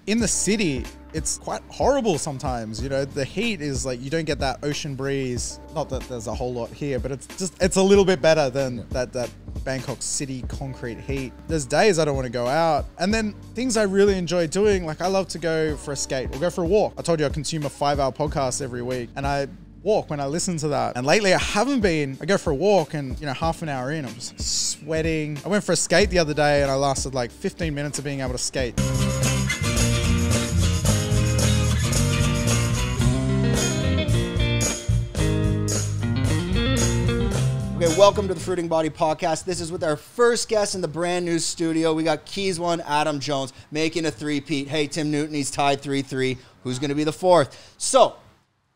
in the city, it's quite horrible sometimes. You know, the heat is like, you don't get that ocean breeze. Not that there's a whole lot here, but it's a little bit better than that Bangkok city concrete heat. There's days I don't want to go out. And then things I really enjoy doing, like I love to go for a skate or go for a walk. I told you I consume a 5-hour podcast every week, and I walk when I listen to that. And lately I haven't been. I go for a walk and, you know, half an hour in, I'm just sweating. I went for a skate the other day and I lasted like 15 minutes of being able to skate. Okay, welcome to the Fruiting Body Podcast. This is with our first guest in the brand new studio. We got Keis One, Adam Jones, making a three-peat. Hey, Tim Newton, he's tied 3-3. Who's going to be the fourth? So,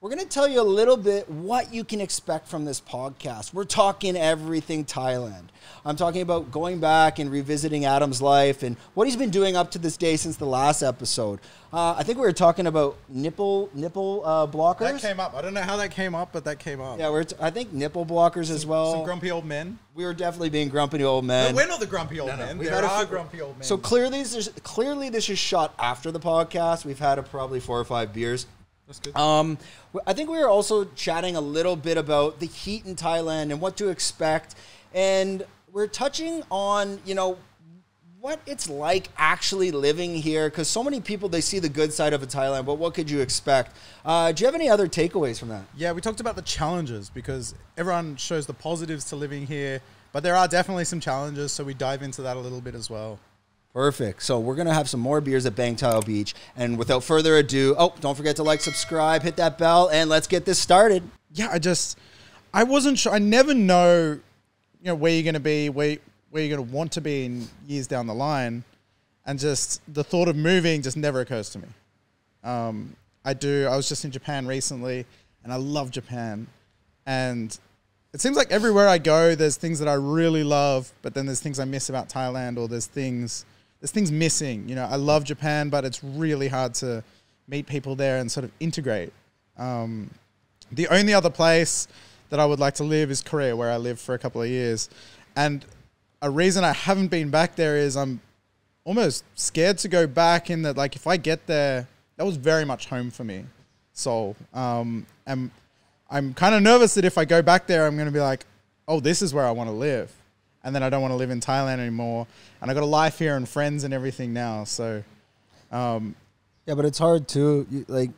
we're going to tell you a little bit what you can expect from this podcast. We're talking everything Thailand. I'm talking about going back and revisiting Adam's life and what he's been doing up to this day since the last episode. I think we were talking about nipple blockers. That came up. I don't know how that came up, but that came up. Yeah, I think nipple blockers as well. Some grumpy old men. We were definitely being grumpy old men. No, we're not the grumpy old men. There are grumpy old men. So clearly this is shot after the podcast. We've had probably 4 or 5 beers. That's good. I think we were also chatting a little bit about the heat in Thailand and what to expect. And we're touching on, you know, what it's like actually living here. Because so many people, they see the good side of Thailand, but what could you expect? Do you have any other takeaways from that? Yeah, we talked about the challenges because everyone shows the positives to living here, but there are definitely some challenges. So we dive into that a little bit as well. Perfect. So we're going to have some more beers at Bangkok Beach. And without further ado, don't forget to like, subscribe, hit that bell, and let's get this started. Yeah, I wasn't sure. I never know, you know, where you're going to be, where you're going to want to be in years down the line. And just the thought of moving just never occurs to me. I was just in Japan recently, and I love Japan. And it seems like everywhere I go, there's things that I really love, but then there's things I miss about Thailand, or there's things missing. You know, I love Japan, but it's really hard to meet people there and sort of integrate. The only other place that I would like to live is Korea, where I lived for a couple of years. And a reason I haven't been back there is I'm almost scared to go back, in that, like, if I get there, that was very much home for me. So, and I'm kind of nervous that if I go back there, I'm going to be like, oh, this is where I want to live. And then I don't want to live in Thailand anymore. And I got a life here and friends and everything now. So, yeah, but it's hard too. Like,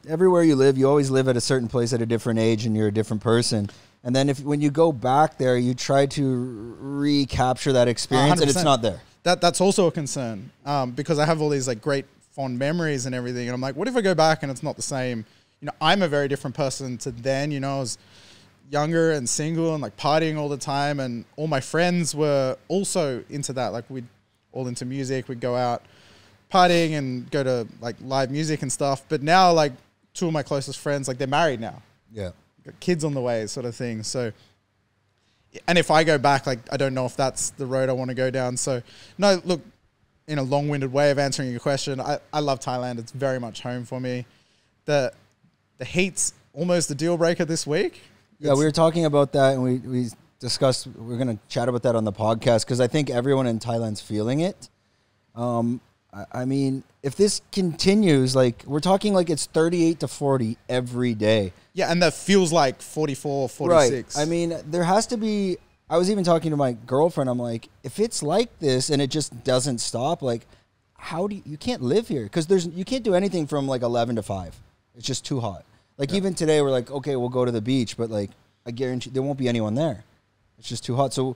everywhere you live, you always live at a certain place at a different age, and you're a different person. And then when you go back there, you try to recapture that experience, 100%. And it's not there. That's also a concern, because I have all these like great fond memories and everything. And I'm like, what if I go back and it's not the same? You know, I'm a very different person to then. You know, I was younger and single and like partying all the time, and all my friends were also into that. Like, we'd all into music. We'd go out partying and go to like live music and stuff. But now, like, 2 of my closest friends, like, they're married now. Yeah. Got kids on the way, sort of thing. So, and if I go back, like, I don't know if that's the road I want to go down. So, no, look, in a long-winded way of answering your question, I love Thailand. It's very much home for me. The heat's almost a deal breaker this week. Yeah, we were talking about that, and we discussed, we're going to chat about that on the podcast, because I think everyone in Thailand's feeling it. I mean, if this continues, like, we're talking like it's 38 to 40 every day. Yeah, and that feels like 44, 46. Right. I mean, there has to be, I was even talking to my girlfriend, I'm like, if it's like this and it just doesn't stop, like, you can't live here, because you can't do anything from like 11 to 5. It's just too hot. Like, yeah. Even today, we're like, okay, we'll go to the beach, but like, I guarantee there won't be anyone there. It's just too hot. So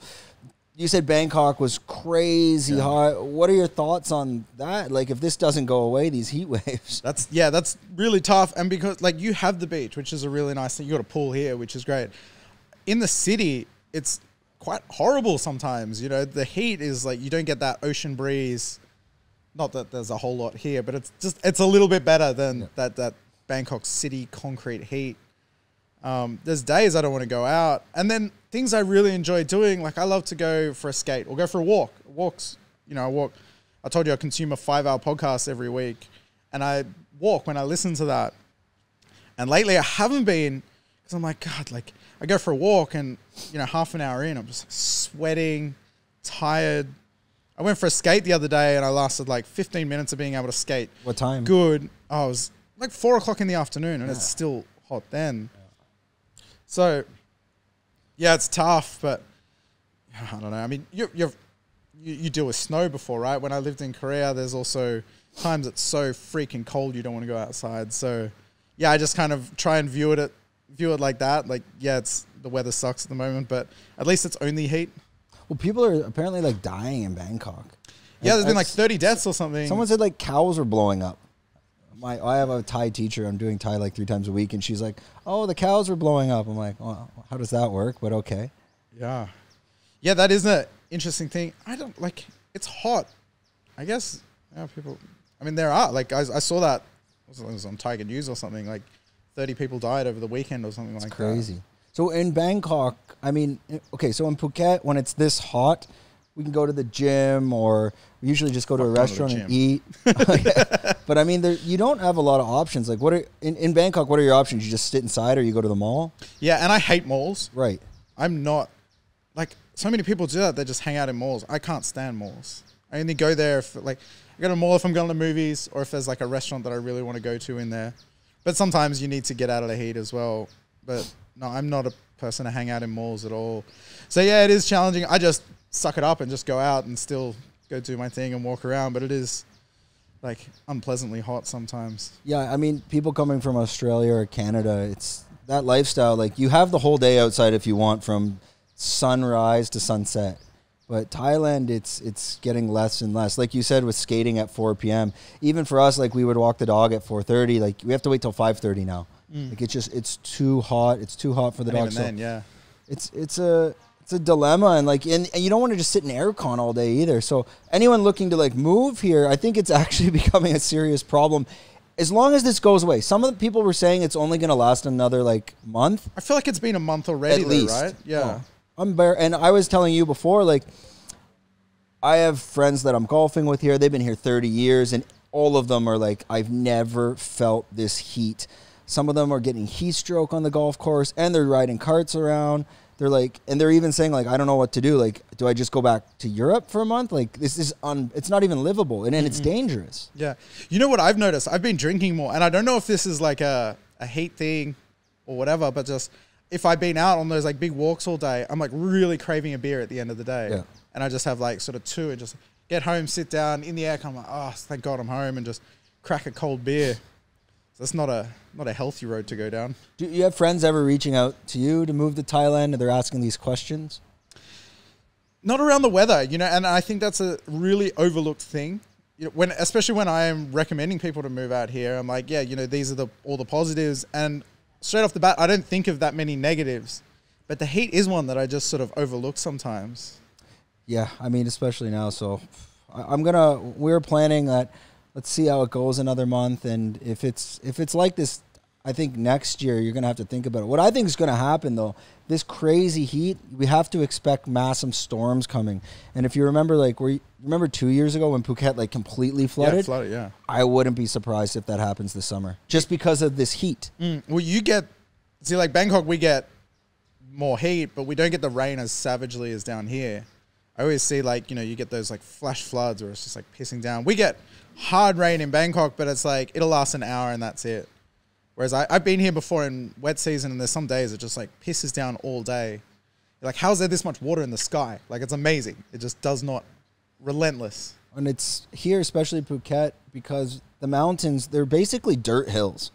you said Bangkok was crazy hot. What are your thoughts on that? Like, if this doesn't go away, these heat waves. That's really tough. And because, like, you have the beach, which is a really nice thing. You got a pool here, which is great. In the city, it's quite horrible sometimes. You know, the heat is like, you don't get that ocean breeze. Not that there's a whole lot here, but it's a little bit better than that Bangkok city concrete heat. There's days I don't want to go out. And then things I really enjoy doing, like I love to go for a skate or go for a walk. Walks, you know, I told you I consume a 5-hour podcast every week, and I walk when I listen to that. And lately I haven't been, because I'm like, God, like, I go for a walk and, you know, half an hour in, I'm just sweating, tired. I went for a skate the other day and I lasted like 15 minutes of being able to skate. What time? Good. Oh, it was like 4 o'clock in the afternoon and it's still hot then. So, yeah, it's tough, but I don't know. I mean, you deal with snow before, right? When I lived in Korea, there's also times it's so freaking cold you don't want to go outside. So, yeah, I just kind of try and view it like that. Like, yeah, the weather sucks at the moment, but at least it's only heat. Well, people are apparently like dying in Bangkok. Yeah, there's been like 30 deaths or something. Someone said like cows were blowing up. I have a Thai teacher. I'm doing Thai like 3 times a week, and she's like, "Oh, the cows were blowing up." I'm like, "Well, how does that work?" But okay. Yeah, yeah, that is an interesting thing. I don't like. It's hot. I guess people. I mean, there are like I saw that it was on Tiger News or something. Like 30 people died over the weekend or something like that. Crazy. So in Bangkok, I mean, okay, so in Phuket, when it's this hot, we can go to the gym or we usually just go to a restaurant and eat. But I mean, you don't have a lot of options. Like, in Bangkok, what are your options? You just sit inside or you go to the mall? Yeah, and I hate malls. Right. I'm not, like, so many people do that. They just hang out in malls. I can't stand malls. I only go there if, like, I go to a mall if I'm going to movies or if there's, like, a restaurant that I really want to go to in there. But sometimes you need to get out of the heat as well. But no, I'm not a person to hang out in malls at all. So, yeah, it is challenging. I just suck it up and just go out and still go do my thing and walk around. But it is, like, unpleasantly hot sometimes. Yeah, I mean, people coming from Australia or Canada, it's that lifestyle. Like, you have the whole day outside if you want from sunrise to sunset. But Thailand, it's getting less and less. Like you said, with skating at 4 p.m. Even for us, like, we would walk the dog at 4:30. Like, we have to wait till 5:30 now. Like, it's too hot. It's too hot for the dog. Even then, yeah. It's a dilemma, and like, and you don't want to just sit in aircon all day either. So anyone looking to like move here, I think it's actually becoming a serious problem. As long as this goes away, some of the people were saying it's only going to last another like month. I feel like it's been a month already, at least, right? Yeah. Oh, and I was telling you before, like, I have friends that I'm golfing with here. They've been here 30 years, and all of them are like, I've never felt this heat. Some of them are getting heat stroke on the golf course, and they're riding carts around. They're like, and they're even saying like, I don't know what to do. Like, do I just go back to Europe for a month? Like, this is it's not even livable, and it's dangerous. Yeah. You know what I've noticed? I've been drinking more, and I don't know if this is like a heat thing or whatever, but just if I've been out on those like big walks all day, I'm like really craving a beer at the end of the day. Yeah. And I just have like sort of 2 and just get home, sit down in the aircon. I'm like, oh, thank God I'm home, and just crack a cold beer. So that's not a healthy road to go down. Do you have friends ever reaching out to you to move to Thailand, and they're asking these questions? Not around the weather, you know, and I think that's a really overlooked thing. You know, especially when I am recommending people to move out here, I'm like, yeah, you know, these are all the positives, and straight off the bat, I don't think of that many negatives, but the heat is one that I just sort of overlook sometimes. Yeah, I mean, especially now. So we're planning that. Let's see how it goes another month, and if it's like this, I think next year you're gonna have to think about it. What I think is gonna happen though, this crazy heat, we have to expect massive storms coming. And if you remember, like, remember 2 years ago when Phuket like completely flooded? Yeah, flooded, yeah. I wouldn't be surprised if that happens this summer, just because of this heat. Well, like Bangkok, we get more heat, but we don't get the rain as savagely as down here. I always see, like, you know, you get those like flash floods where it's just like pissing down. We get hard rain in Bangkok, but it's like it'll last an hour and that's it. Whereas I've been here before in wet season, and there's some days it just like pisses down all day. You're like, how is there this much water in the sky? Like, it's amazing. It just does not, relentless. And it's here, especially Phuket, because the mountains, they're basically dirt hills.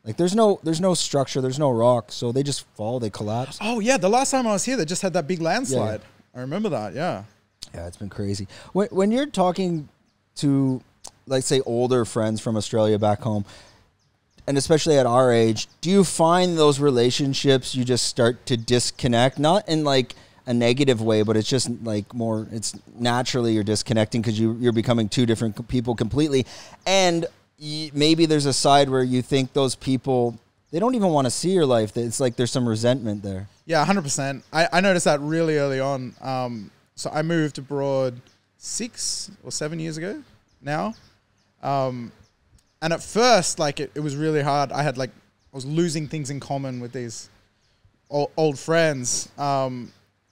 Like, there's no structure, there's no rock, so they just fall, they collapse. Oh yeah, the last time I was here, they just had that big landslide. Yeah. I remember that. Yeah. Yeah, it's been crazy. When you're talking to, like, say, older friends from Australia back home, and especially at our age, do you find those relationships you just start to disconnect? Not in like a negative way, but it's just like more, it's naturally you're disconnecting because you're becoming two different people completely. And maybe there's a side where you think those people, they don't even want to see your life. It's like there's some resentment there. Yeah, 100%. I noticed that really early on. So I moved abroad 6 or 7 years ago now. And at first, like, it was really hard. I was losing things in common with these old friends. And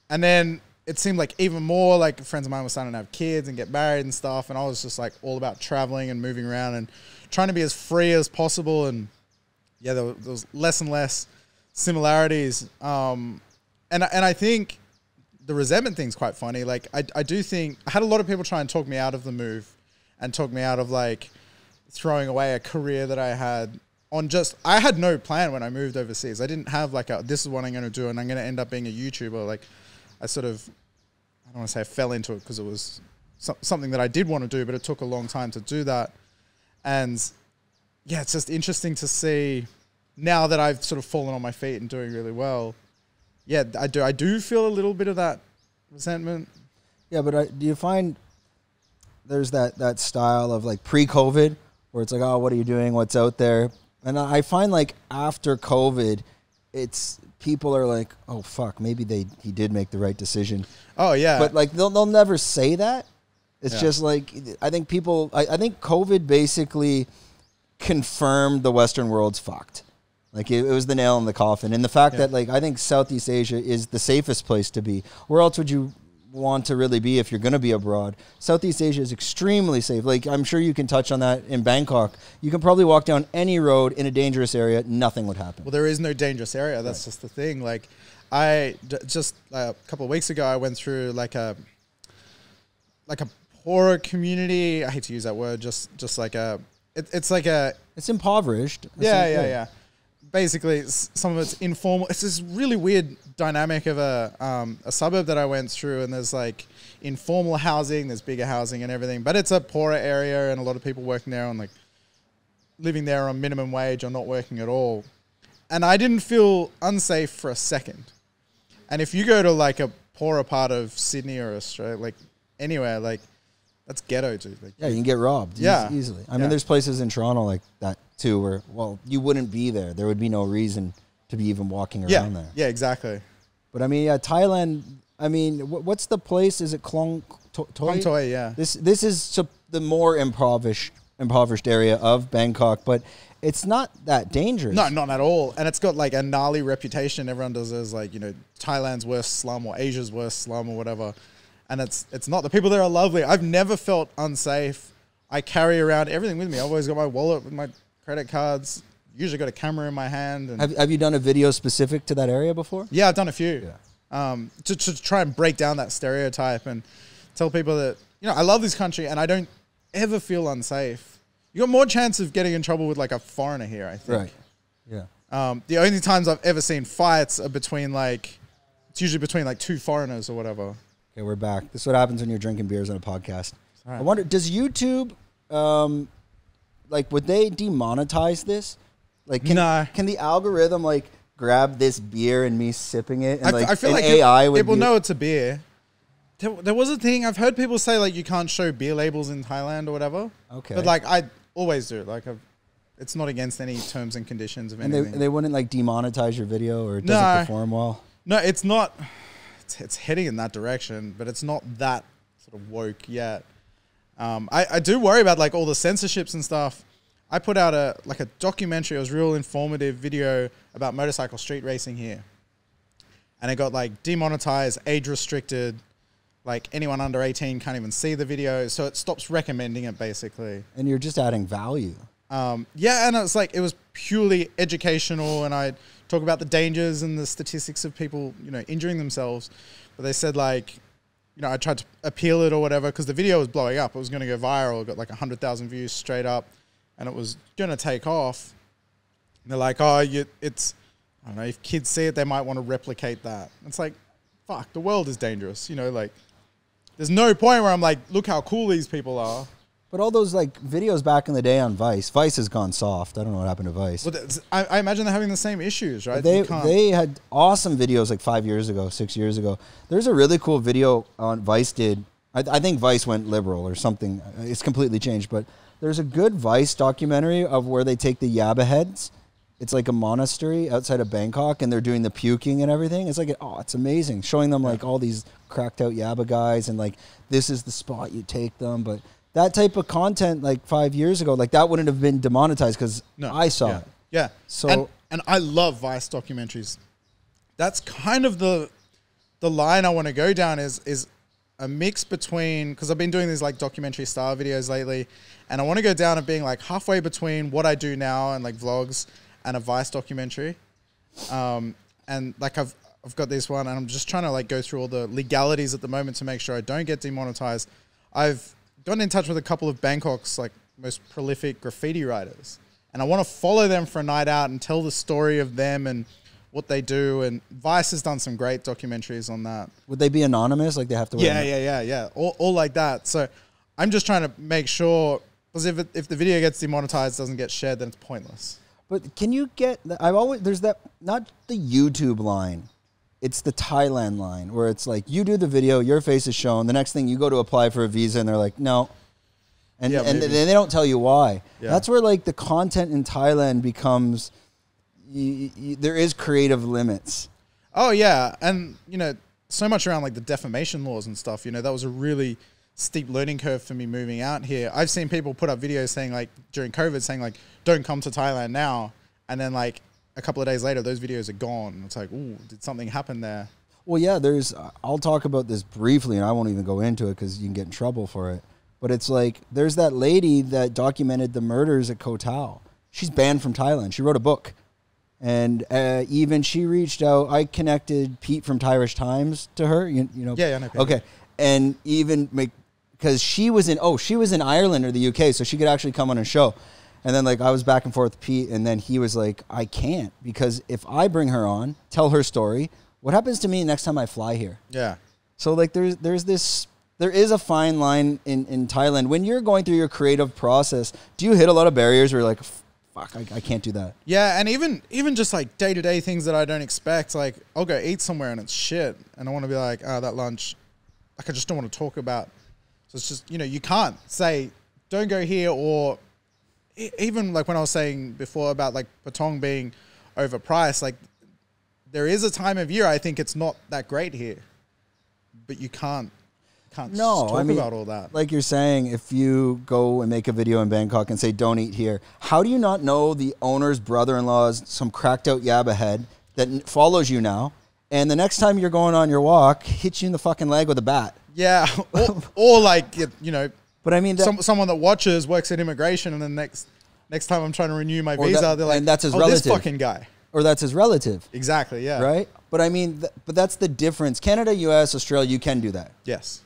then it seemed like even more like friends of mine were starting to have kids and get married and stuff. And I was just like all about traveling and moving around and trying to be as free as possible. And yeah, there was less and less similarities. And I think the resentment thing's quite funny. Like I do think I had a lot of people try and talk me out of the move and talk me out of like throwing away a career that I had on I had no plan when I moved overseas. I didn't have like this is what I'm going to do and I'm going to end up being a YouTuber. Like I sort of, I don't want to say I fell into it because it was something that I did want to do, but it took a long time to do that. And yeah, it's just interesting to see now that I've sort of fallen on my feet and doing really well. Yeah, I do feel a little bit of that resentment. Yeah, but do you find there's that style of like pre-COVID where it's like, oh, what are you doing? What's out there? And I find like after COVID, people are like, oh fuck, maybe he did make the right decision. Oh yeah. But like they'll never say that. It's just like I think I think COVID basically confirmed the Western world's fucked. Like it was the nail in the coffin. And the fact that like I think Southeast Asia is the safest place to be. Where else would you want to really be if you're going to be abroad? Southeast Asia is extremely safe. Like I'm sure you can touch on that in Bangkok. You can probably walk down any road in a dangerous area, nothing would happen. Well, there is no dangerous area. That's just the thing. Like just a couple of weeks ago, I went through like a poorer community. I hate to use that word. Just like it's impoverished. Yeah. Basically, some of it's informal. It's this really weird dynamic of a suburb that I went through, and there's like informal housing, there's bigger housing and everything, but it's a poorer area, and a lot of people working there on like living there on minimum wage or not working at all. And I didn't feel unsafe for a second. And if you go to like a poorer part of Sydney or Australia, like anywhere, like that's ghetto, dude. Like, yeah, you can get robbed easily. I mean, there's places in Toronto like that too where, well, you wouldn't be there. There would be no reason to be even walking around there. Yeah, exactly. But I mean, Thailand, I mean, what's the place? Is it Klong Toi? Klong Toi, yeah. This is the more impoverished area of Bangkok, but it's not that dangerous. No, not at all. And it's got like a gnarly reputation. Everyone does it as like, you know, Thailand's worst slum or Asia's worst slum or whatever. And it's not. The people there are lovely. I've never felt unsafe. I carry around everything with me. I've always got my wallet with my credit cards. Usually got a camera in my hand. And have you done a video specific to that area before? Yeah, I've done a few. Yeah. To try and break down that stereotype and tell people that, you know, I love this country and I don't ever feel unsafe. You got more chance of getting in trouble with like a foreigner here, I think. Right. Yeah. The only times I've ever seen fights are between like, it's usually between like two foreigners or whatever. Okay, we're back. This is what happens when you're drinking beers on a podcast. Right. I wonder, does YouTube, like, would they demonetize this? Like, can the algorithm like grab this beer and me sipping it, and like I feel like AI would people know it's a beer. There was a thing I've heard people say like you can't show beer labels in Thailand or whatever. Okay, but like I always do. Like it's not against any terms and conditions of anything. And they wouldn't like demonetize your video or it doesn't perform well. No, it's not. It's heading in that direction, but it's not that sort of woke yet. I do worry about like all the censorships and stuff. I put out a documentary. It was a real informative video about motorcycle street racing here, and it got like demonetized, age restricted. Like anyone under 18 can't even see the video, so it stops recommending it basically. And you're just adding value. Yeah, and it was purely educational, and I talk about the dangers and the statistics of people, you know, injuring themselves. But they said like, you know, I tried to appeal it or whatever because the video was blowing up. It was going to go viral. It got like 100,000 views straight up, and it was going to take off. And they're like, oh, it's, I don't know, if kids see it, they might want to replicate that. It's like, fuck, the world is dangerous. You know, like, there's no point where I'm like, look how cool these people are. But all those like videos back in the day on Vice has gone soft. I don't know what happened to Vice. Well, I imagine they're having the same issues, right? They had awesome videos like 5 years ago, 6 years ago. There's a really cool video on Vice did. I think Vice went liberal or something. It's completely changed. But there's a good Vice documentary of where they take the Yabba heads. It's like a monastery outside of Bangkok, and they're doing the puking and everything. It's like, it's amazing. Showing them like all these cracked out Yabba guys, and like this is the spot you take them. But that type of content, like 5 years ago, like that wouldn't have been demonetized because I saw it. Yeah. So and I love Vice documentaries. That's kind of the the line I want to go down is a mix between, because I've been doing these like documentary style videos lately, and I want to go down and being like halfway between what I do now and like vlogs and a Vice documentary. And like I've got this one, and I'm just trying to like go through all the legalities at the moment to make sure I don't get demonetized. I've gotten in touch with a couple of Bangkok's like most prolific graffiti writers, and I want to follow them for a night out and tell the story of them and what they do. And Vice has done some great documentaries on that. Would they be anonymous? Like they have to wear Yeah. All like that. So I'm just trying to make sure, because if the video gets demonetized, doesn't get shared, then it's pointless. But can you get, there's that, not the YouTube line, it's the Thailand line, where it's like, you do the video, your face is shown, the next thing you go to apply for a visa and they're like, no. And they don't tell you why. Yeah. That's where like the content in Thailand becomes, there is creative limits. Oh yeah. And you know, so much around like the defamation laws and stuff, you know, that was a really steep learning curve for me moving out here. I've seen people put up videos saying like during COVID saying like, don't come to Thailand now. And then like a couple of days later, those videos are gone. It's like, ooh, did something happen there? Well, yeah, I'll talk about this briefly and I won't even go into it because you can get in trouble for it. But it's like, there's that lady that documented the murders at Koh Tao. She's banned from Thailand. She wrote a book. And even she reached out. I connected Pete from Irish Times to her. You know. Yeah, no, okay. And even because she was in Ireland or the UK, so she could actually come on a show. And then like I was back and forth with Pete, and then he was like, I can't, because if I bring her on, tell her story, what happens to me next time I fly here? Yeah. So like there is a fine line in Thailand when you're going through your creative process. Do you hit a lot of barriers where you're like, fuck, I can't do that? Yeah, and even just like day-to-day things that I don't expect, like I'll go eat somewhere and it's shit, and I want to be like, oh, that lunch, like I just don't want to talk about. So it's just, you know, you can't say, don't go here, or even like when I was saying before about like Patong being overpriced, like there is a time of year I think it's not that great here, but you can't talk about all that. Like you're saying, if you go and make a video in Bangkok and say, don't eat here, how do you not know the owner's brother-in-law is some cracked out Yabba head that follows you now, and the next time you're going on your walk, hits you in the fucking leg with a bat? Yeah, or like, you know, but I mean, someone that watches works at immigration, and then next time I'm trying to renew my visa, they're like, and that's his relative. This fucking guy. Or that's his relative. Exactly, yeah. Right? But I mean, but that's the difference. Canada, US, Australia, you can do that. Yes.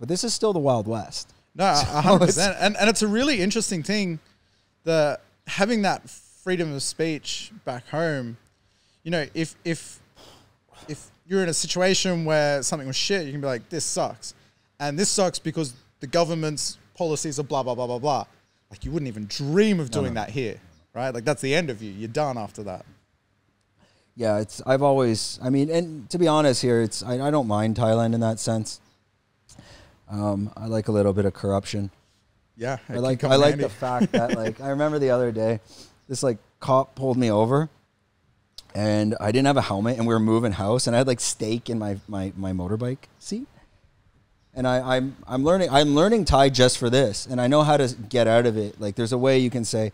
But this is still the Wild West. No, 100%. And it's a really interesting thing, having that freedom of speech back home. You know, if you're in a situation where something was shit, you can be like, this sucks. And this sucks because the government's policies are blah, blah, blah, blah, blah. Like, you wouldn't even dream of doing that here, right? Like, that's the end of you. You're done after that. Yeah, and to be honest here, I don't mind Thailand in that sense. I like a little bit of corruption. Yeah. I like the fact that, like, I remember the other day, this, like, cop pulled me over, and I didn't have a helmet, and we were moving house, and I had like steak in my motorbike seat. And I'm learning Thai just for this, and I know how to get out of it. Like there's a way you can say,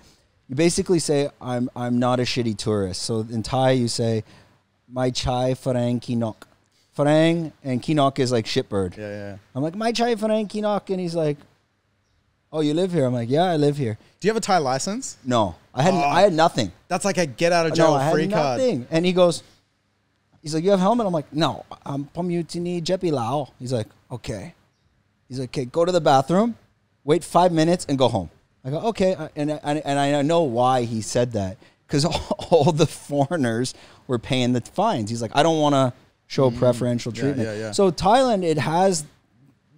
you basically say I'm not a shitty tourist. So in Thai you say, my chai farang kinok. Farang and kinok is like shitbird. Yeah. I'm like, my chai farang kinok, and he's like, oh, you live here? I'm like, yeah, I live here. Do you have a Thai license? No, I had nothing. That's like a get out of jail free card. Nothing. And he's like, you have a helmet? I'm like, no, I'm from Utini Jepi Lao. He's like, okay. He's like, okay, go to the bathroom, wait 5 minutes, and go home. I go, okay. And I know why he said that, because all the foreigners were paying the fines. He's like, I don't want to show preferential treatment. Yeah. So Thailand, it has...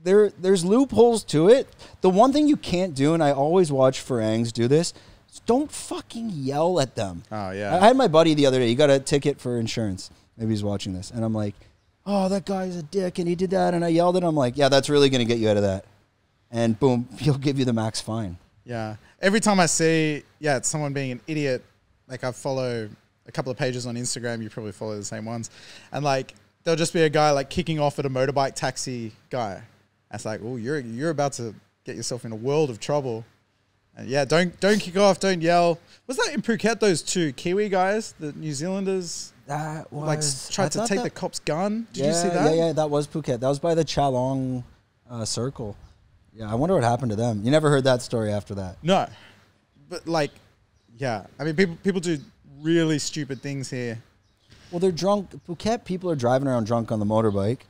There's loopholes to it. The one thing you can't do, and I always watch Farangs do this, is don't fucking yell at them. Oh, yeah. I had my buddy the other day. He got a ticket for insurance. Maybe he's watching this. And I'm like, oh, that guy's a dick, and he did that. And I yelled at him. I'm like, yeah, that's really going to get you out of that. And boom, he'll give you the max fine. Yeah. Every time I see, it's someone being an idiot, like I follow a couple of pages on Instagram. You probably follow the same ones. And like, there'll just be a guy like kicking off at a motorbike taxi guy. It's like, oh, you're about to get yourself in a world of trouble. And yeah, don't kick off, don't yell. Was that in Phuket? Those two Kiwi guys, the New Zealanders, That was like tried to take the cop's gun. Did you see that? Yeah, yeah, that was Phuket. That was by the Chalong circle. Yeah, I wonder what happened to them. You never heard that story after that? No, but like, yeah. I mean, people do really stupid things here. Well, they're drunk. Phuket people are driving around drunk on the motorbike,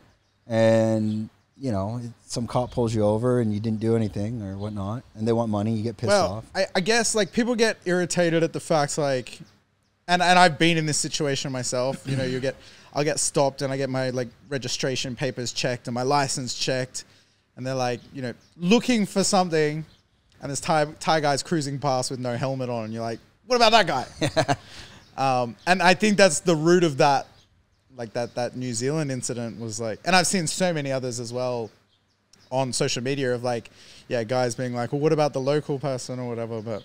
and you know, some cop pulls you over and you didn't do anything or whatnot, and they want money. You get pissed off. I guess like people get irritated at the fact like, and I've been in this situation myself. You know, I'll get stopped and I get my like registration papers checked and my license checked. And they're like, you know, looking for something, and this Thai guy's cruising past with no helmet on, and you're like, what about that guy? And I think that's the root of that, like that New Zealand incident was like, and I've seen so many others as well on social media of like, yeah, guys being like, well, what about the local person or whatever? But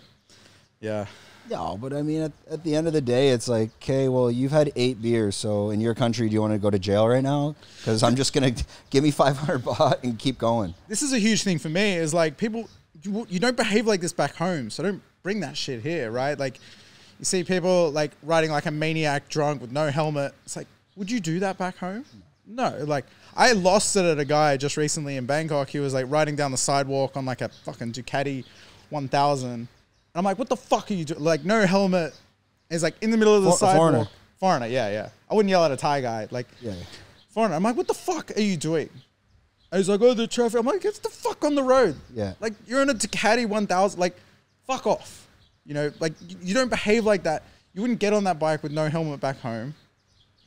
yeah. Yeah, but I mean, at the end of the day, it's like, okay, well, you've had 8 beers, so in your country, do you want to go to jail right now? Because I'm just going to give me 500 baht and keep going. This is a huge thing for me is like people, you don't behave like this back home, so don't bring that shit here, right? Like you see people like riding like a maniac drunk with no helmet. It's like, would you do that back home? No, like I lost it at a guy just recently in Bangkok. He was like riding down the sidewalk on like a fucking Ducati 1000. And I'm like, what the fuck are you doing? Like, no helmet. He's like in the middle of the sidewalk. Foreigner, yeah. I wouldn't yell at a Thai guy. Like, foreigner. I'm like, what the fuck are you doing? And he's like, oh, the traffic. I'm like, get the fuck on the road. Yeah. Like, you're in a Ducati 1000. Like, fuck off. You know, like, you don't behave like that. You wouldn't get on that bike with no helmet back home.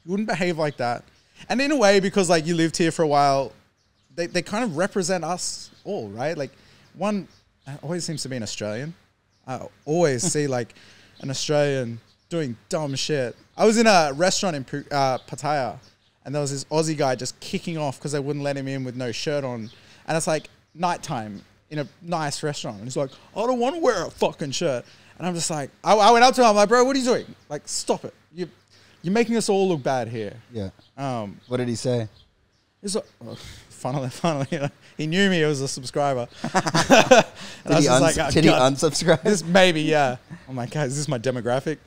You wouldn't behave like that. And in a way, because, like, you lived here for a while, they kind of represent us all, right? Like, one always seems to be an Australian. I always see like an Australian doing dumb shit. I was in a restaurant in Pattaya, and there was this Aussie guy just kicking off because they wouldn't let him in with no shirt on. And it's like nighttime in a nice restaurant. And he's like, I don't want to wear a fucking shirt. And I'm just like, I went up to him, I'm like, bro, what are you doing? Like, stop it. You're making us all look bad here. Yeah. What did he say? He's like, funnily, you know, he knew me. He was a subscriber. Did he unsubscribe? This maybe, yeah. I'm like, guys, is this my demographic?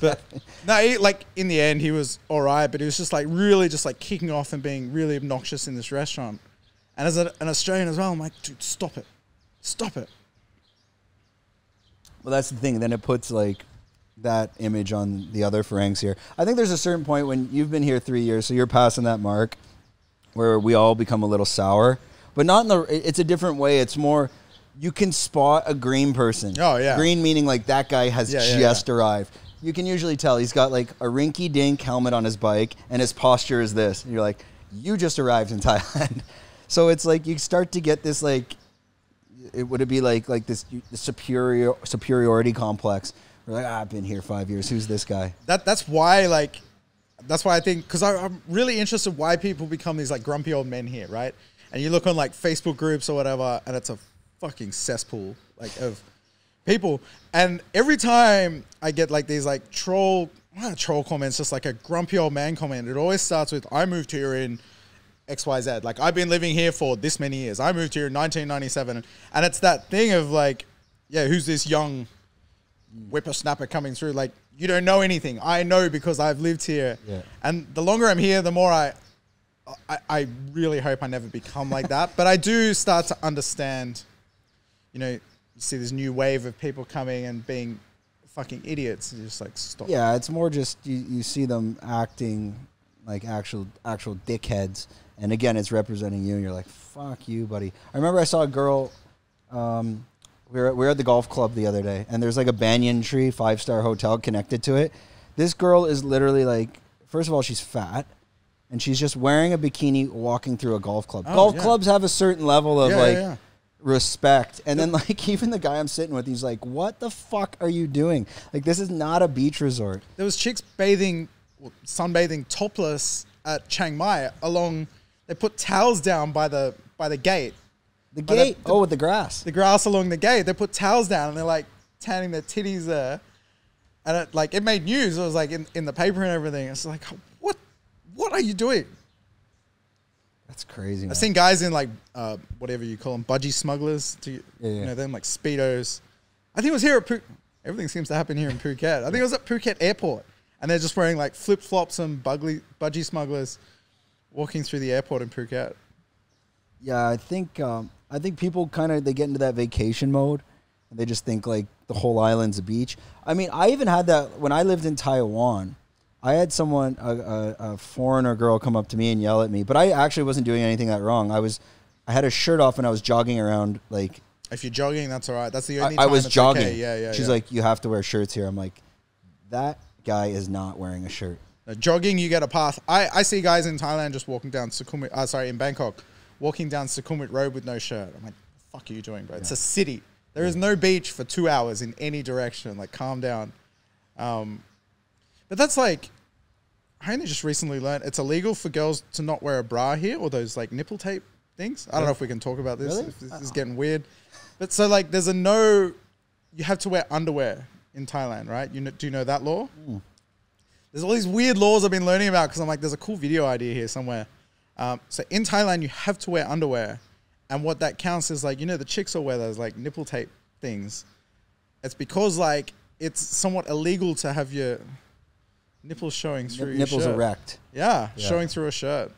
But, no, like in the end, he was all right, but he was just like really just like kicking off and being really obnoxious in this restaurant. And as an Australian as well, I'm like, dude, stop it. Stop it. Well, that's the thing. Then it puts like that image on the other Farangs here. I think there's a certain point when you've been here 3 years, so you're passing that mark where we all become a little sour, but not in the, it's a different way. It's more, you can spot a green person. Oh, yeah. Green meaning like that guy has just arrived. You can usually tell he's got like a rinky-dink helmet on his bike and his posture is this. And you're like, you just arrived in Thailand. So it's like you start to get this like, would it be like this superiority complex? We're like, I've been here 5 years. Who's this guy? That's why I think, because I'm really interested why people become these like grumpy old men here, right? And you look on like Facebook groups or whatever, and it's a fucking cesspool like of people. And every time I get like these like troll comments, just like a grumpy old man comment, it always starts with, I moved here in XYZ. Like, I've been living here for this many years. I moved here in 1997. And it's that thing of like, yeah, who's this young whippersnapper coming through? Like, you don't know anything. I know because I've lived here. Yeah. And the longer I'm here, the more I really hope I never become like that. But I do start to understand, you know, you see this new wave of people coming and being fucking idiots. You're just like, stop. Yeah, it's more just you see them acting like actual dickheads. And again, it's representing you. And you're like, fuck you, buddy. I remember I saw a girl, we were at the golf club the other day, and there's like a banyan tree 5-star hotel connected to it. This girl is literally like, first of all, she's fat, and she's just wearing a bikini walking through a golf club. Golf clubs have a certain level of respect. And then like even the guy I'm sitting with, he's like, what the fuck are you doing? Like, this is not a beach resort. There was chicks sunbathing topless at Chiang Mai they put towels down by the gate. The gate? With the grass. The grass along the gate. They put towels down and they're like tanning their titties there. And it made news. It was like in the paper and everything. It's like, what are you doing? That's crazy, man. I've seen guys in like, whatever you call them, budgie smugglers. You know them, like Speedos. I think it was here at everything seems to happen here in Phuket. I think it was at Phuket Airport, and they're just wearing like flip flops and budgie smugglers walking through the airport in Phuket. Yeah, I think people kind of they get into that vacation mode, and they just think like the whole island's a beach. I mean, I even had that when I lived in Taiwan. I had someone, a foreigner girl, come up to me and yell at me, but I actually wasn't doing anything that wrong. I had a shirt off and I was jogging around like. If you're jogging, that's all right. That's the only time I was jogging. Okay. Yeah. She's like, you have to wear shirts here. I'm like, that guy is not wearing a shirt. Jogging, you get a path. I see guys in Thailand just walking down in Bangkok, walking down Sukhumvit Road with no shirt. I'm like, the fuck are you doing, bro? Yeah. It's a city. There is no beach for 2 hours in any direction. Like, calm down. But that's like, I only just recently learned it's illegal for girls to not wear a bra here, or those like nipple tape things. I don't know if we can talk about this. Really? If this is getting weird. But so like, you have to wear underwear in Thailand, right? Do you know that law? Mm. There's all these weird laws I've been learning about because I'm like, there's a cool video idea here somewhere. So in Thailand, you have to wear underwear. And what that counts is like, the chicks will wear those like nipple tape things. It's because like, it's somewhat illegal to have your nipples showing through your nipples shirt. erect. Yeah, showing through a shirt.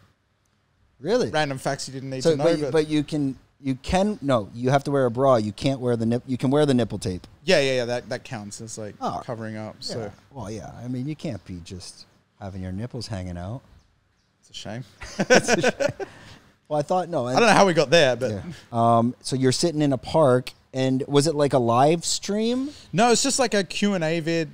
Really? Random facts you didn't need to know. But you have to wear a bra. You can't wear you can wear the nipple tape. Yeah. That counts as like covering up. Yeah. So well, yeah. I mean, you can't be just having your nipples hanging out. It's a shame. It's a shame. Well, I thought no. I don't know how we got there, but so you're sitting in a park, and was it like a live stream? No, it's just like a Q&A vid.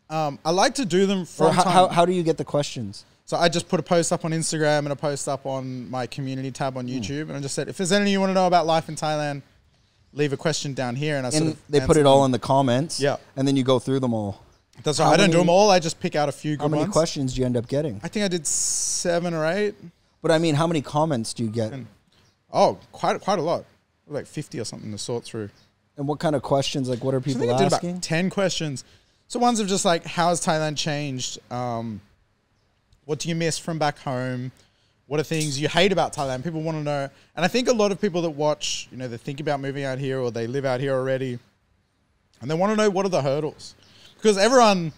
I like to do them from how do you get the questions? So I just put a post up on Instagram and a post up on my community tab on YouTube, and I just said, if there's anything you want to know about life in Thailand, leave a question they put it all in the comments. Yeah, and then you go through them all. That's right. I don't do them all. I just pick out a few good ones. How many questions do you end up getting? I think I did 7 or 8. But I mean, how many comments do you get? Quite a lot, like 50 or something to sort through. And what kind of questions? Like, what are people asking? I did about 10 questions. So ones of just like, how has Thailand changed? What do you miss from back home? What are things you hate about Thailand? People want to know. And I think a lot of people that watch, they think about moving out here or they live out here already. And they want to know, what are the hurdles? Because everyone,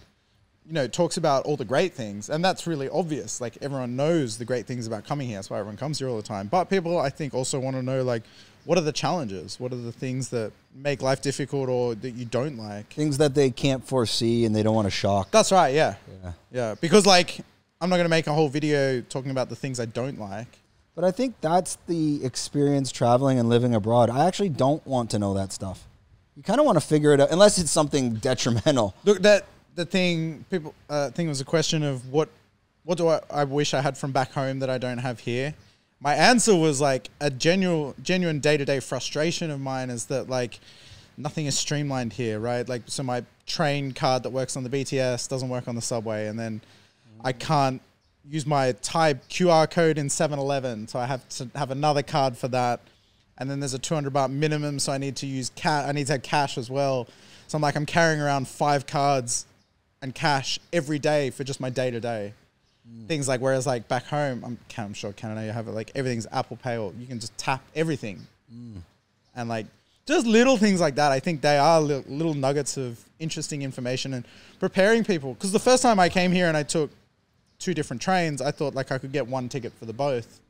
talks about all the great things. And that's really obvious. Like, everyone knows the great things about coming here. That's why everyone comes here all the time. But people, I think, also want to know, like, what are the challenges? What are the things that make life difficult or that you don't like? Things that they can't foresee and they don't want to shock. That's right, yeah. Because, like, I'm not going to make a whole video talking about the things I don't like. But I think that's the experience traveling and living abroad. I actually don't want to know that stuff. You kind of want to figure it out, unless it's something detrimental. Look, the thing was a question of what do I wish I had from back home that I don't have here. My answer was like a genuine day-to-day frustration of mine is that like nothing is streamlined here, right? Like, so my train card that works on the BTS doesn't work on the subway, and then I can't use my Thai QR code in 7-Eleven, so I have to have another card for that. And then there's a 200 baht minimum, so I need to use I need to have cash as well. So I'm carrying around 5 cards and cash every day for just my day-to-day. Things like, whereas like back home, I'm sure Canada, you have it, like everything's Apple Pay, or you can just tap everything. And like, just little things like that, I think they are little nuggets of interesting information and preparing people. Because the first time I came here and I took 2 different trains, I thought like I could get 1 ticket for the both.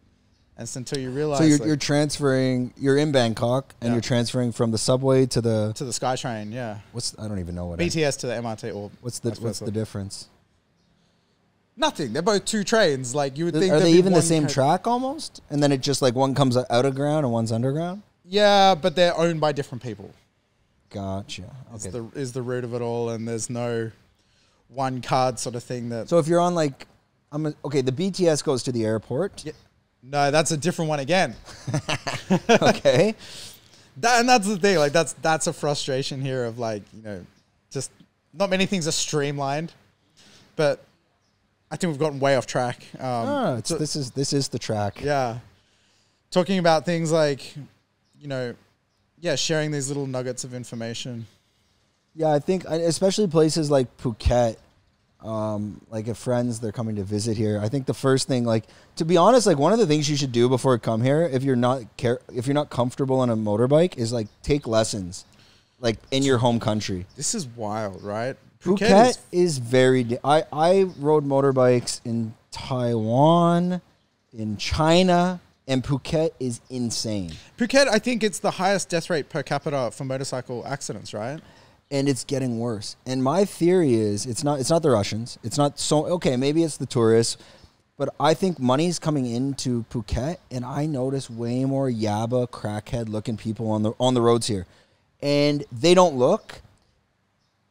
And it's until you realize. So you're transferring, you're in Bangkok and you're transferring from the subway to the SkyTrain, yeah. I don't even know what BTS to the MRT, or what's the difference? Nothing. They're both 2 trains. Like, you would think. Are they even the same track almost? And then it just like one comes out of ground and one's underground? Yeah, but they're owned by different people. Gotcha. Okay. Is the root of it all, and there's no one card sort of thing that. So if you're on like, the BTS goes to the airport. Yeah. No, that's a different one again. Okay. And that's the thing. Like, that's a frustration here of like, just not many things are streamlined, but I think we've gotten way off track. This is the track. Yeah. Talking about things like, sharing these little nuggets of information. Yeah, I think especially places like Phuket, like if friends, they're coming to visit here. I think the first thing, like, to be honest, like one of the things you should do before you come here, if you're not comfortable on a motorbike, is like take lessons. like in your home country. This is wild, right? Phuket is very... I rode motorbikes in Taiwan, in China, and Phuket is insane. Phuket, I think it's the highest death rate per capita for motorcycle accidents, right? And it's getting worse. And my theory is it's not the Russians. It's not so... Okay, maybe it's the tourists. But I think money's coming into Phuket, and I notice way more Yabba crackhead-looking people on the roads here. And they don't look...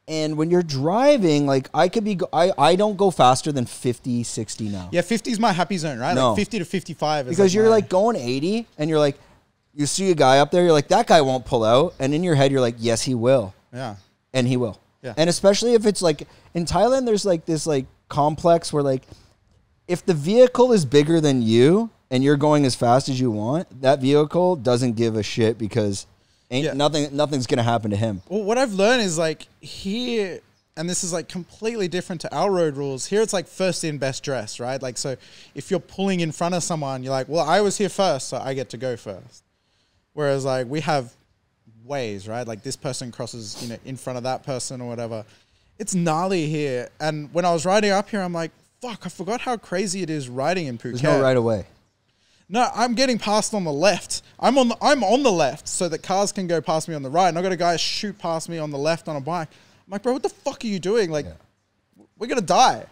And when you're driving, like I don't go faster than 50, 60 now. Yeah, 50 is my happy zone, right? No. Like 50 to 55 is because you're like going 80 and you're like, you see a guy up there, you're like, that guy won't pull out. And in your head, you're like, yes, he will. Yeah. And he will. Yeah. And especially if it's like in Thailand, there's like this like complex where like if the vehicle is bigger than you and you're going as fast as you want, that vehicle doesn't give a shit because nothing's gonna happen to him. Well, what I've learned is like here, and this is like completely different to our road rules. Here it's like first in, best dressed, right? Like, so if you're pulling in front of someone, you're like, well, I was here first, so I get to go first. Whereas like we have ways, right? Like this person crosses, in front of that person or whatever. It's gnarly here. And when I was riding up here, I'm like, fuck, I forgot how crazy it is riding in Phuket. There's no right away. No, I'm getting passed on the left. I'm on the left so that cars can go past me on the right. And I got a guy shoot past me on the left on a bike. I'm like, bro, what the fuck are you doing? Like, we're gonna die.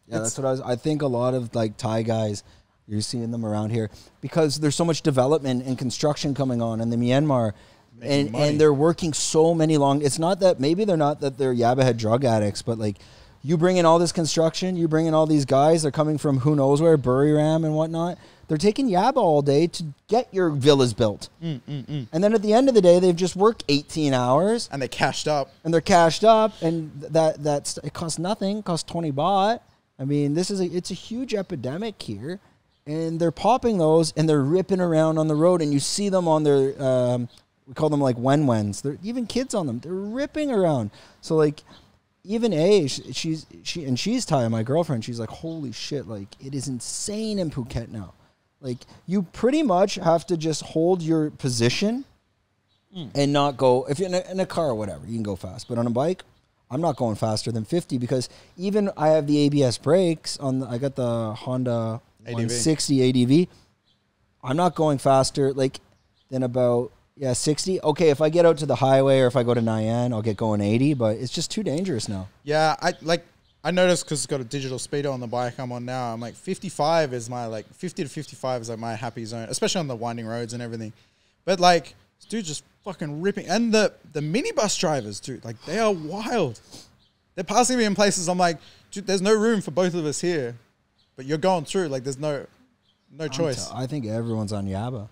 Yeah, that's what I think a lot of like Thai guys, you're seeing them around here because there's so much development and construction coming on in the Myanmar. And they're working so many long. It's not that maybe they're not that they're Yabba drug addicts, but like you bring in all this construction, you bring in all these guys. They're coming from who knows where, Buriram and whatnot. They're taking Yabba all day to get your villas built. And then at the end of the day, they've just worked 18 hours. And they're cashed up. And they're cashed up. And it costs nothing. It costs 20 baht. I mean, it's a huge epidemic here. And they're popping those and they're ripping around on the road. And you see them on their, we call them like wen-wens. They're even kids on them. They're ripping around. So like, even she's Thai, my girlfriend, she's like, holy shit, like it is insane in Phuket now. Like, you pretty much have to just hold your position and not go... If you're in a car or whatever, you can go fast. But on a bike, I'm not going faster than 50 because even I have the ABS brakes. I got the Honda 160 ADV. I'm not going faster than about 60. Okay, if I get out to the highway or if I go to Nyan, I'll get going 80. But it's just too dangerous now. Yeah, I noticed because it's got a digital speedo on the bike I'm on now. I'm like 55 is my 50 to 55 is like my happy zone, especially on the winding roads and everything. But like, this dude's just fucking ripping. And the minibus drivers, dude, like they are wild. They're passing me in places. I'm like, dude, there's no room for both of us here, but you're going through. Like, there's no choice. I think everyone's on Yabba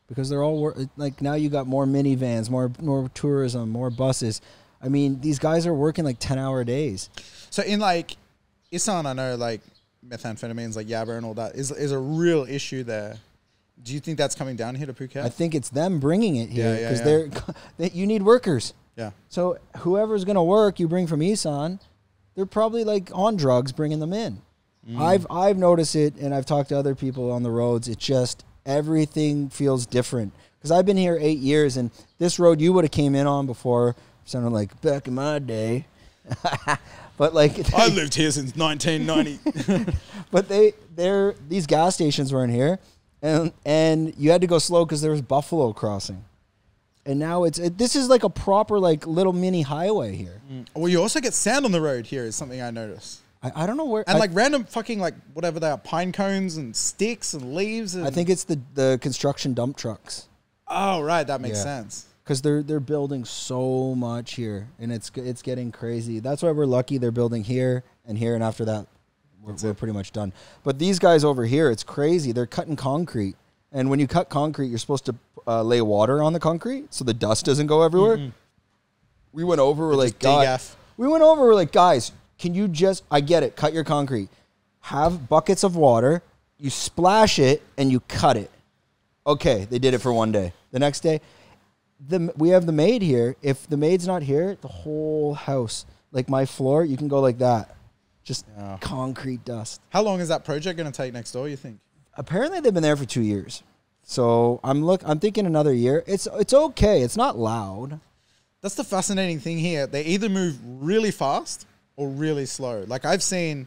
because they're all like now you got more minivans, more tourism, more buses. I mean, these guys are working like 10-hour days. So in like Isan, I know like methamphetamines like Yabba and all that is a real issue there. Do you think that's coming down here to Phuket? I think it's them bringing it here because you need workers. Yeah. So whoever's going to work, you bring from Isan, they're probably like on drugs bringing them in. I've noticed it, and I've talked to other people on the roads. It just everything feels different because I've been here 8 years, and this road you would have came in on before sounded like back in my day. But like I lived here since 1990. But these gas stations weren't here, and you had to go slow because there was buffalo crossing, and now this is like a proper like little mini highway here. Well, you also get sand on the road here is something I noticed. I don't know where and like random fucking like whatever they are, pine cones and sticks and leaves. And I think it's the construction dump trucks. Oh right, that makes sense. Because they're building so much here, and it's getting crazy. That's why we're lucky they're building here, and after that, we're pretty much done. But these guys over here, it's crazy. They're cutting concrete, and when you cut concrete, you're supposed to lay water on the concrete so the dust doesn't go everywhere. We went over, we're like, guys, can you just? I get it. Cut your concrete. Have buckets of water. You splash it and you cut it. Okay, they did it for one day. The next day. We have the maid here. If the maid's not here, the whole house, like my floor, you can go like that. Just concrete dust. How long is that project going to take next door, you think? Apparently they've been there for 2 years. So I'm thinking another year. It's okay. It's not loud. that's the fascinating thing here. They either move really fast or really slow. Like I've seen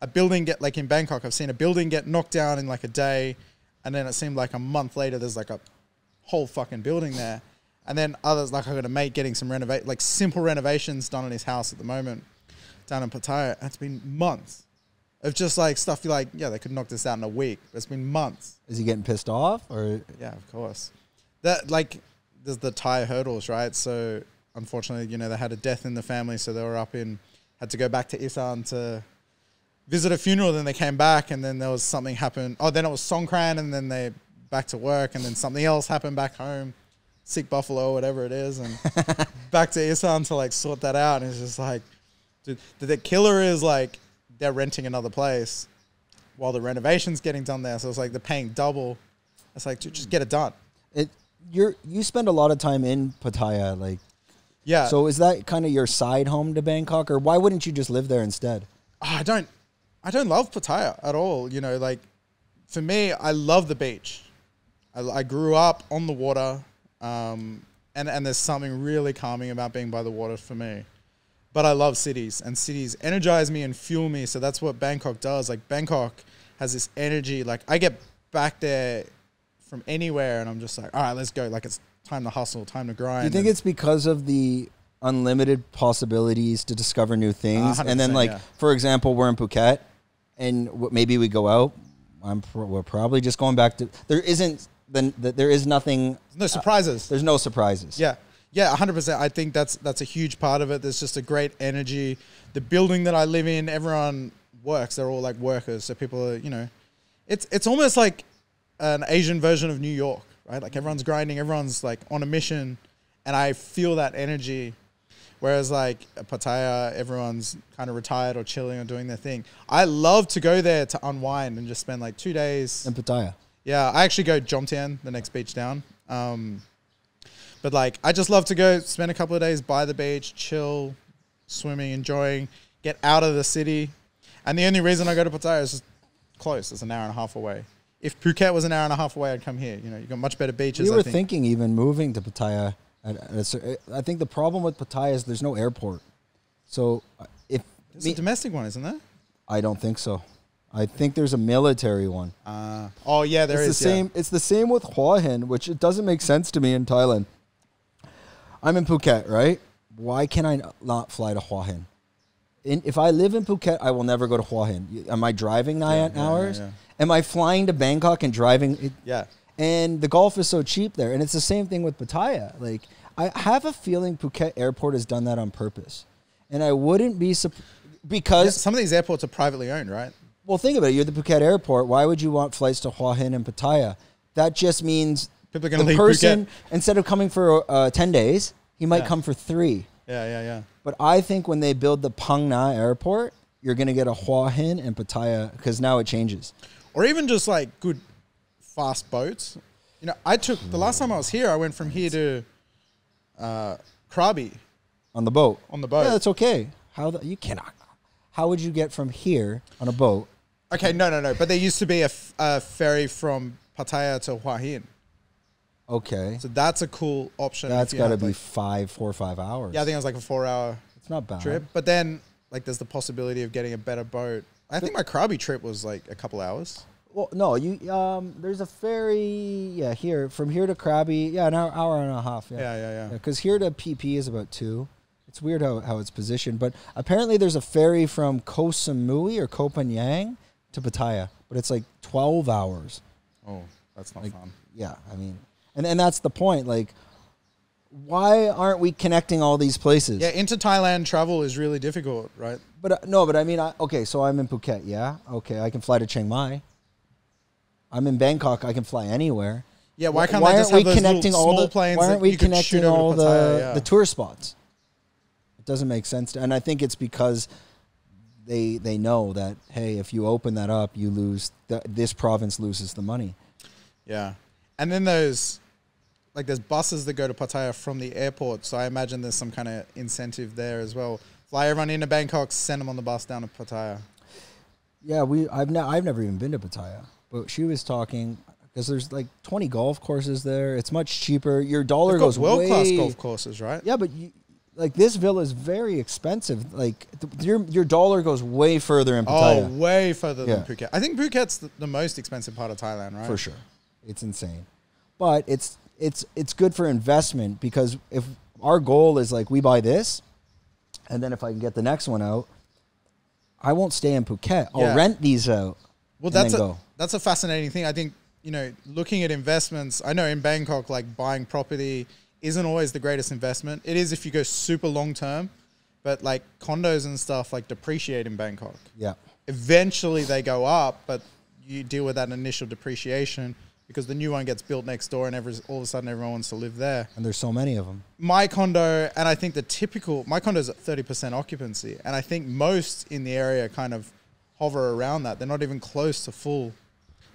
a building get, like in Bangkok, I've seen a building get knocked down in like a day, and then it seemed like a month later there's like a whole fucking building there. And then others, like I got a mate getting some like simple renovations done on his house at the moment down in Pattaya. It's been months of just like stuff like, yeah, they could knock this out in a week. It's been months. Is he getting pissed off or? Yeah, of course. That like there's the Thai hurdles, right? So unfortunately, you know, they had a death in the family, so they were had to go back to Isan to visit a funeral. Then they came back, and then there was something happened. Oh, then it was Songkran, and then they back to work, and then something else happened back home, sick buffalo, whatever it is, and back to Isan to like sort that out. And it's just like, dude, the killer is like they're renting another place while the renovation's getting done there. So it's like they're paying double. It's like, dude, just get it done. You spend a lot of time in Pattaya, like. Yeah. So is that kind of your side home to Bangkok, or why wouldn't you just live there instead? Oh, I don't love Pattaya at all. You know, like for me, I love the beach. I grew up on the water, and there's something really calming about being by the water for me. But I love cities, and cities energize me and fuel me. So that's what Bangkok does. Like Bangkok has this energy. Like I get back there from anywhere, and I'm just like, all right, let's go. Like it's time to hustle, time to grind. Do you think it's because of the unlimited possibilities to discover new things? And then, like, for example, we're in Phuket, and maybe we go out. We're probably just going back to. There is nothing. No surprises. There's no surprises. Yeah, 100%. I think that's a huge part of it. There's just a great energy. The building that I live in, everyone works. They're all like workers. So people are, you know, it's almost like an Asian version of New York. Right? Like everyone's grinding, everyone's like on a mission, and I feel that energy. Whereas like Pattaya, everyone's kind of retired or chilling or doing their thing. I love to go there to unwind and just spend like 2 days. In Pattaya? Yeah, I actually go Jomtien, the next beach down. But like, I just love to go spend a couple of days by the beach, chill, swimming, enjoying, get out of the city. And the only reason I go to Pattaya is just close. It's an hour and a half away. If Phuket was an hour and a half away, I'd come here. You know, you've got much better beaches. We were thinking even moving to Pattaya. I think the problem with Pattaya is there's no airport. So if there's a domestic one, isn't there? I don't think so. I think there's a military one. Oh yeah, there is. It's the same with Hua Hin, which it doesn't make sense to me in Thailand. I'm in Phuket, right? Why can I not fly to Hua Hin? If I live in Phuket, I will never go to Hua Hin. Am I driving 9 hours? Yeah. Am I flying to Bangkok and driving? Yeah. And the golf is so cheap there. And it's the same thing with Pattaya. Like, I have a feeling Phuket Airport has done that on purpose. And I wouldn't be surprised because... some of these airports are privately owned, right? Well, think about it. You're the Phuket Airport. Why would you want flights to Hua Hin and Pattaya? That just means people are going to leave person, Phuket. Instead of coming for 10 days, he might come for 3. Yeah. But I think when they build the Phang Nga Airport, you're going to get a Hua Hin and Pattaya because now it changes. Or even just like good fast boats. You know, the last time I was here, I went from here to Krabi. On the boat? On the boat. Yeah, that's okay. You cannot. How would you get from here on a boat? Okay, no. But there used to be a ferry from Pattaya to Hua Hin. Okay. So that's a cool option. That's got to be 4 or 5 hours. Yeah, I think it was like a 4-hour It's not bad. trip. But then, like, there's the possibility of getting a better boat. I think my Krabi trip was like a couple hours. Well, no, there's a ferry, here, from here to Krabi, an hour and a half. Yeah. Because here to PP is about 2. It's weird how it's positioned, but apparently there's a ferry from Koh Samui or Koh Phangan to Pattaya, but it's like 12 hours. Oh, that's not fun. Yeah, I mean, and that's the point. Like, why aren't we connecting all these places? Yeah, into Thailand travel is really difficult, right? But no, but I mean, okay, so I'm in Phuket, yeah? Okay, I can fly to Chiang Mai. I'm in Bangkok, I can fly anywhere. Yeah, why can't they just have those little small planes Why aren't we connecting all the tour spots? It doesn't make sense. And I think it's because they know that, hey, if you open that up, you lose, this province loses the money. Yeah. And then there's buses that go to Pattaya from the airport. So I imagine there's some kind of incentive there as well. Fly everyone into Bangkok, send them on the bus down to Pattaya. Yeah, I've never even been to Pattaya. But she was talking, because there's like 20 golf courses there. It's much cheaper. Your dollar They've got goes world-class way... golf courses, right? Yeah, but like this villa is very expensive. Like your dollar goes way further in Pattaya. Oh, way further than Phuket. I think Phuket's the most expensive part of Thailand, right? For sure. It's insane. But it's good for investment, because if our goal is like we buy this, and then if I can get the next one out, I won't stay in Phuket. I'll rent these out. Well, that's a fascinating thing. I think, looking at investments, I know in Bangkok, like buying property isn't always the greatest investment. It is if you go super long term, but like condos and stuff like depreciate in Bangkok. Yeah. Eventually they go up, but you deal with that initial depreciation because the new one gets built next door and all of a sudden everyone wants to live there. And there's so many of them. My condo, and I think my condo's at 30% occupancy, and I think most in the area kind of hover around that. They're not even close to full.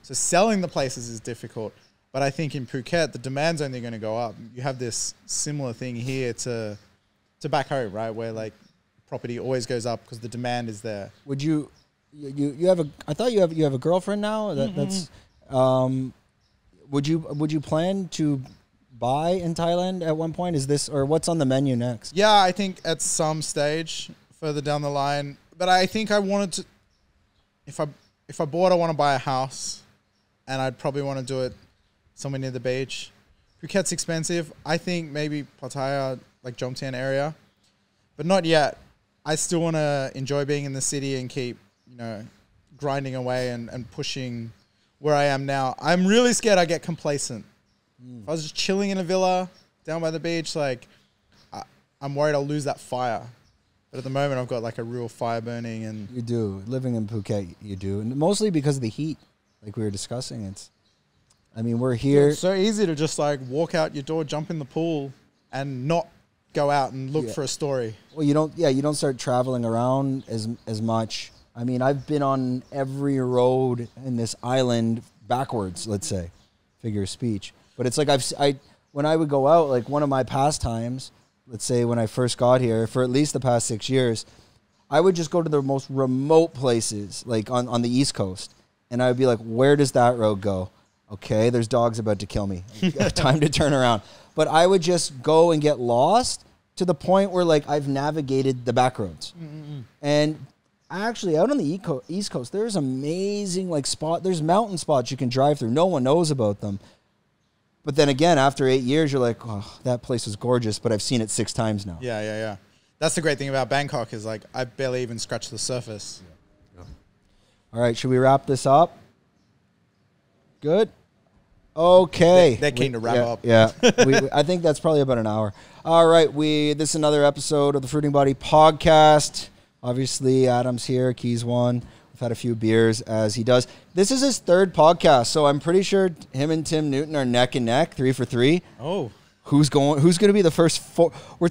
So selling the places is difficult. But I think in Phuket, the demand's only going to go up. You have this similar thing here to back home, right? Where like property always goes up because the demand is there. Would you have I thought you have a girlfriend now? That's would you plan to buy in Thailand at one point? Is this, or what's on the menu next? Yeah, I think at some stage further down the line. But I think I wanted to, if I bought, I want to buy a house, and I'd probably want to do it somewhere near the beach. Phuket's expensive. I think maybe Pattaya, like Jomtien area, but not yet. I still want to enjoy being in the city and keep, grinding away and pushing where I am now. I'm really scared I get complacent. If I was just chilling in a villa down by the beach, like I'm worried I'll lose that fire. But at the moment, I've got like a real fire burning. And you do. Living in Phuket, you do. And mostly because of the heat, like we were discussing. We're here. It's so easy to just like walk out your door, jump in the pool, and not go out and look for a story. Well, you don't start traveling around as much. I've been on every road in this island backwards, let's say, figure of speech. But it's like when I would go out, like one of my pastimes, let's say when I first got here, for at least the past 6 years, I would just go to the most remote places, like on the East Coast. And I would be like, where does that road go? Okay, there's dogs about to kill me. Time to turn around. But I would just go and get lost to the point where like I've navigated the back roads. And actually, out on the East Coast, there's amazing there's mountain spots you can drive through. No one knows about them. But then again, after 8 years, you're like, oh, that place is gorgeous, but I've seen it 6 times now. Yeah. That's the great thing about Bangkok is like I barely even scratched the surface. Yeah. All right, should we wrap this up? Good. Okay. They're keen to wrap up. Yeah. I think that's probably about an hour. All right. This is another episode of the Fruiting Body podcast. Obviously, Adam's here. Keis One. We've had a few beers as he does. This is his 3rd podcast, so I'm pretty sure him and Tim Newton are neck and neck, 3 for 3. Oh. Who's going to be the first 4? We're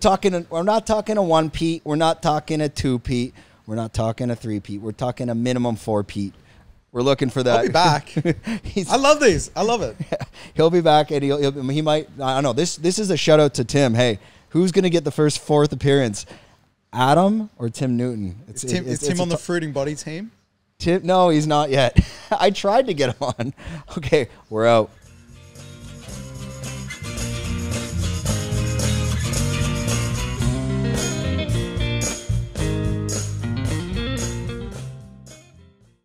not talking a 1-peat. We're not talking a 2-peat. We're not talking a 3-peat. We're talking a minimum 4-peat. We're looking for that. I'll be back. I love these. I love it. He'll be back, and he might. I don't know. This is a shout out to Tim. Hey, who's going to get the first 4th appearance? Adam or Tim Newton? Is Tim on the Fruiting Body team? Tim? No, he's not yet. I tried to get him on. Okay, we're out.